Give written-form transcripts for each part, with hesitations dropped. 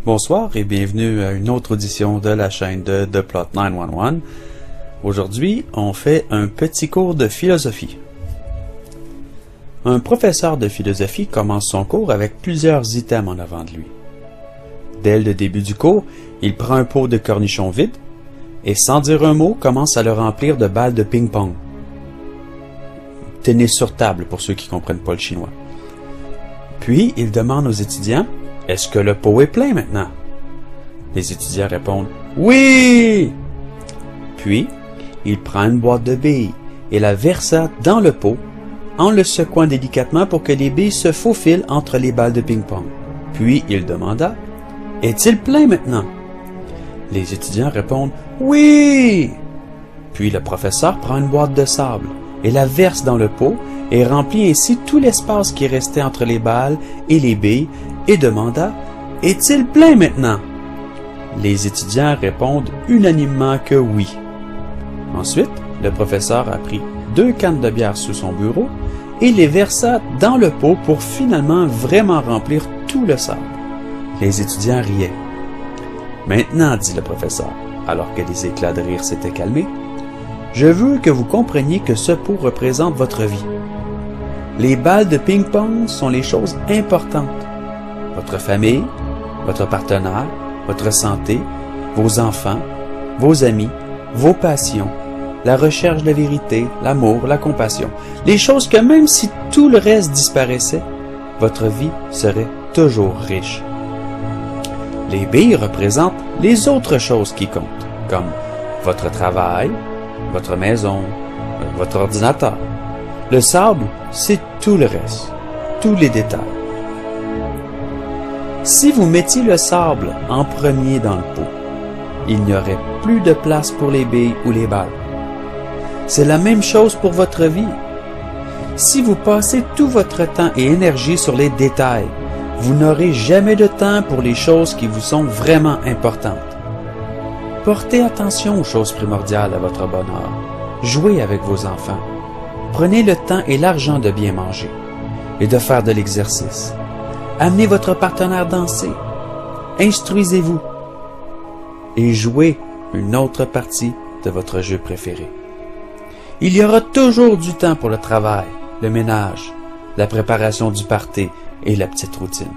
Bonsoir et bienvenue à une autre audition de la chaîne de The Plot 911. Aujourd'hui, on fait un petit cours de philosophie. Un professeur de philosophie commence son cours avec plusieurs items en avant de lui. Dès le début du cours, il prend un pot de cornichons vide et sans dire un mot, commence à le remplir de balles de ping-pong. Tennis sur table pour ceux qui ne comprennent pas le chinois. Puis, il demande aux étudiants: est-ce que le pot est plein maintenant? Les étudiants répondent oui! Puis, il prend une boîte de billes et la versa dans le pot en le secouant délicatement pour que les billes se faufilent entre les balles de ping-pong. Puis, il demanda: est-il plein maintenant? Les étudiants répondent oui! Puis, le professeur prend une boîte de sable et la verse dans le pot et remplit ainsi tout l'espace qui restait entre les balles et les billes et demanda: est-il plein maintenant? Les étudiants répondent unanimement que oui. Ensuite, le professeur a pris 2 cannes de bière sous son bureau et les versa dans le pot pour finalement vraiment remplir tout le sable. Les étudiants riaient. Maintenant, dit le professeur, alors que les éclats de rire s'étaient calmés, je veux que vous compreniez que ce pot représente votre vie. Les balles de ping-pong sont les choses importantes. Votre famille, votre partenaire, votre santé, vos enfants, vos amis, vos passions, la recherche de la vérité, l'amour, la compassion. Les choses que même si tout le reste disparaissait, votre vie serait toujours riche. Les billes représentent les autres choses qui comptent, comme votre travail, votre maison, votre ordinateur. Le sable, c'est tout le reste, tous les détails. Si vous mettiez le sable en premier dans le pot, il n'y aurait plus de place pour les billes ou les balles. C'est la même chose pour votre vie. Si vous passez tout votre temps et énergie sur les détails, vous n'aurez jamais de temps pour les choses qui vous sont vraiment importantes. Portez attention aux choses primordiales à votre bonheur. Jouez avec vos enfants. Prenez le temps et l'argent de bien manger et de faire de l'exercice. Amenez votre partenaire danser. Instruisez-vous et jouez une autre partie de votre jeu préféré. Il y aura toujours du temps pour le travail, le ménage, la préparation du party et la petite routine.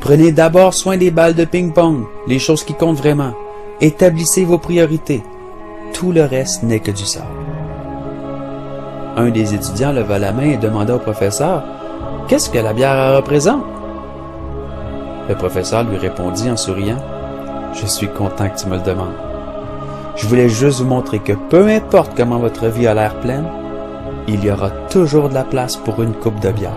Prenez d'abord soin des balles de ping-pong, les choses qui comptent vraiment. Établissez vos priorités. Tout le reste n'est que du sable. Un des étudiants leva la main et demanda au professeur: qu'est-ce que la bière représente? Le professeur lui répondit en souriant: je suis content que tu me le demandes. Je voulais juste vous montrer que peu importe comment votre vie a l'air pleine, il y aura toujours de la place pour une coupe de bière.